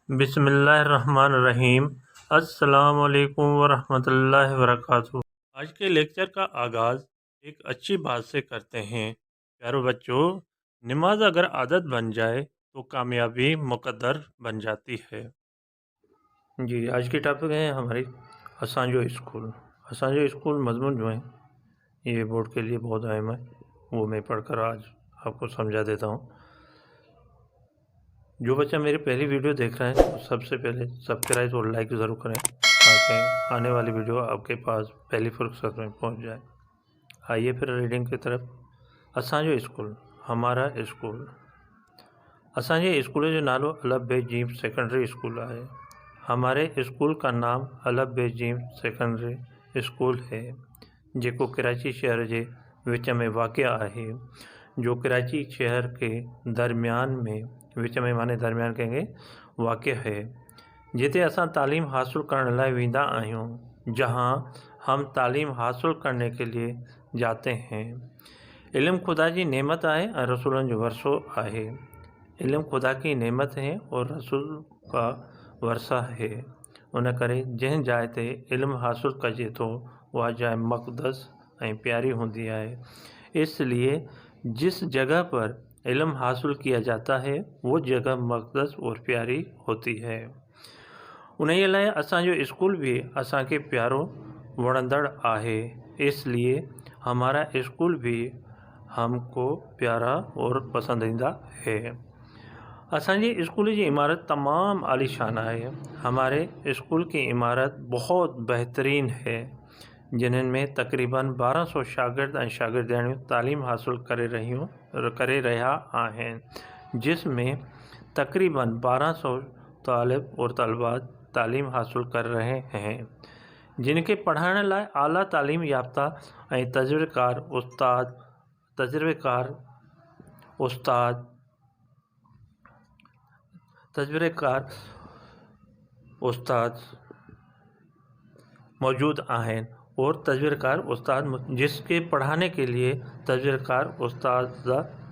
बिस्मिल्लाहिर्रहमानिर्रहीम। अस्सलाम वालेकुम वरहमतुल्लाहि वबरकातुहू। आज के लेक्चर का आगाज़ एक अच्छी बात से करते हैं। प्यारे बच्चों, नमाज अगर आदत बन जाए तो कामयाबी मुकद्दर बन जाती है। जी, आज की टॉपिक है हमारी असांजो स्कूल। असांजो स्कूल मजमून जो है ये बोर्ड के लिए बहुत अहम है, वो मैं पढ़कर आज आपको समझा देता हूँ। जो बच्चा मेरी पहली वीडियो देख रहे हैं तो सबसे पहले सब्सक्राइब और लाइक ज़रूर करें ताकि आने वाली वीडियो आपके पास पहली फुर्सत में पहुंच जाए। आइए फिर रीडिंग की तरफ। असांजो स्कूल, हमारा स्कूल। असांजे स्कूल जो नालो अलफ बे जीम सेकेंडरी स्कूल है। हमारे स्कूल का नाम अलफ बे जीम सेकेंडरी स्कूल है, जेको कराची शहर के विच में वाक़िआ है, जो कराची शहर के दरमियान में, विच में माने दरमियान कहेंगे, वाक़ है, जिते असां तालीम हासिल करण लाइ वेंदा आहियूं, जहाँ हम तालीम हासिल करने के लिए जाते हैं। इल्म खुदा की नेमत है और रसूलन जो वरसो है। इल्म खुदा की नेमत है और रसूल का वरसा है। उन करे जंहिं जाइ ते इल्म हासिल कजे तो वह जाइ मक़दस और प्यारी होंदी है। इसलिए जिस जगह पर इल्म हासिल किया जाता है वो जगह मक़दस और प्यारी होती है। उन्हीं लाइ असांजो स्कूल भी असां के प्यारो वणंदड़ आहे। इसलिए हमारा स्कूल भी हमको प्यारा और पसंदीदा है। असांजे स्कूल की इमारत तमाम आलीशान है। हमारे स्कूल की इमारत बहुत बेहतरीन है, जिन्हनि में तकरीबन 1200 शागिर्द और शागिर्दियाणियूं तालीम हासिल करे रहा आहिनि, जिसमें तकरीबन 1200 तालिब और तलबात तालीम हासिल कर रहे हैं, जिनके पढ़ाने लाइ आला तालीम याफ्ता और तजुर्बेकार उस्ताद मौजूद हैं और तजुर्बेकार उस्ताद जिसके पढ़ाने के लिए तजुर्बेकार उस्ताद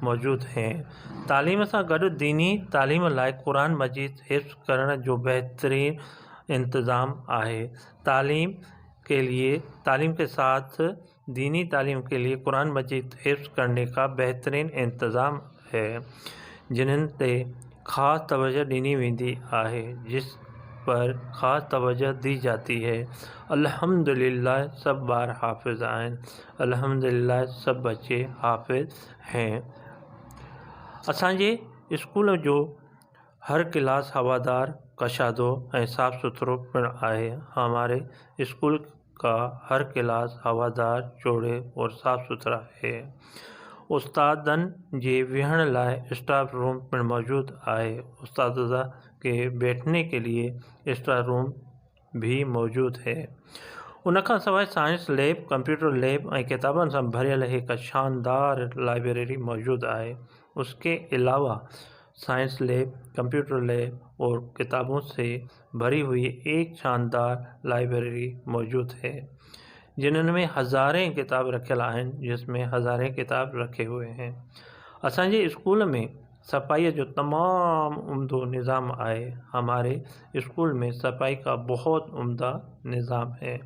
मौजूद हैं। तालीम से गॾु दीनी तालीम लाइ कुरान मजीद हिफ्ज़ करण जो बेहतरीन इंतज़ाम है। तालीम के साथ दीनी तालीम के लिए कुरान मजीद हिफ्ज़ करने का बेहतरीन इंतज़ाम है, जिन्हनि ते ख़ास तवज्जो ॾिनी वेंदी है, जिस पर ख़ास तवज्जो दी जाती है। अल्हम्दुलिल्लाह सब बार हाफिज़ हैं। अल्हम्दुलिल्लाह सब बच्चे हाफिज़ हैं। असांजे स्कूल जो हर क्लास हवादार, कशादो और साफ़ सुथरो पिण है। हमारे स्कूल का हर क्लास हवादार, चौड़े और साफ़ सुथरा है। उस्तादन जे विहण लाइ स्टाफ रूम पिण मौजूद है। उस्तादा के बैठने के लिए स्टाफ रूम भी मौजूद है। उनका सवाइ साइंस लैब, कंप्यूटर लैब और किताबन से भरियल एक शानदार लाइब्रेरी मौजूद है। उसके अलावा साइंस लैब, कंप्यूटर लैब और किताबों से भरी हुई एक शानदार लाइब्रेरी मौजूद है, जिनमें हज़ारें किताब रखल हैं, जिसमें हज़ारें किताब रखे हुए हैं। असांजे स्कूल में सफाई जो तमाम उम्दा निज़ाम है। हमारे स्कूल में सफाई का बहुत उम्दा निज़ाम है।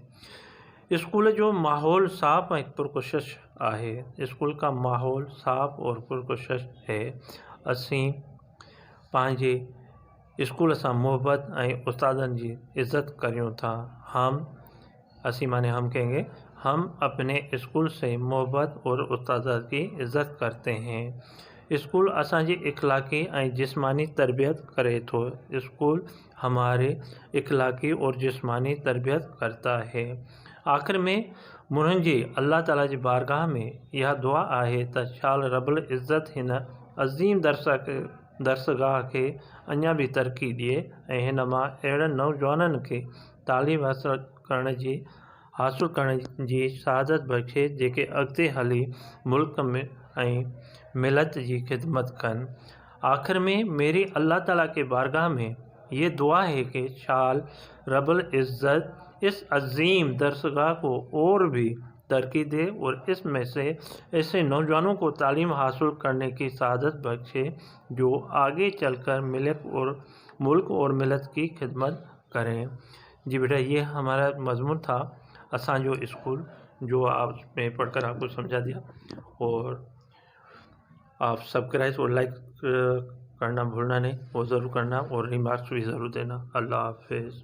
स्कूल जो माहौल साफ़ और पुरकशिश है। स्कूल का माहौल साफ़ और पुरकशिश है। असीं पांजे स्कूल से मोहब्बत और उस्तादन की इज़्ज़त करियूं था। हम कहेंगे हम अपने स्कूल से मोहब्बत और उस्ताद की इज़्ज़त करते हैं। स्कूल असांजी इखलाकी और जिस्मानी तरबियत करे तो। स्कूल हमारे इखलाकी और जिस्मानी तरबियत करता है। आखिर में मुंहिंजी अल्लाह ताला की बारगाह में यह दुआ है त शाल रब्बुल इज़्ज़त हिन अज़ीम दरसगाह के अञा भी तरक्की ॾिए ऐं हिन मां अहिड़नि नौजवाननि खे तालीम हासिल करण जी शहादत बख़्शे, जेके अॻिते हली मुल्क में ऐं मिलत की खिदमत कनि। आखिर में मेरी अल्लाह ताला के बारगाह में ये दुआ है कि शाल रब्बुल इज़्ज़त इस अज़ीम दरसगाह को और भी तरक्की दे और इसमें से ऐसे नौजवानों को तालीम हासिल करने की शहादत बख्शे जो आगे चलकर मिलक और ملک اور ملت کی خدمت کریں۔ جی بیٹا، یہ ہمارا مضمون تھا اساں جو اسکول، جو آپ میں پڑھ کر آپ کو سمجھا دیا، اور آپ سبسکرائب اور لائک کرنا بھولنا نہیں، وہ ضرور کرنا، اور ریمارکس بھی ضرور دینا۔ اللہ حافظ۔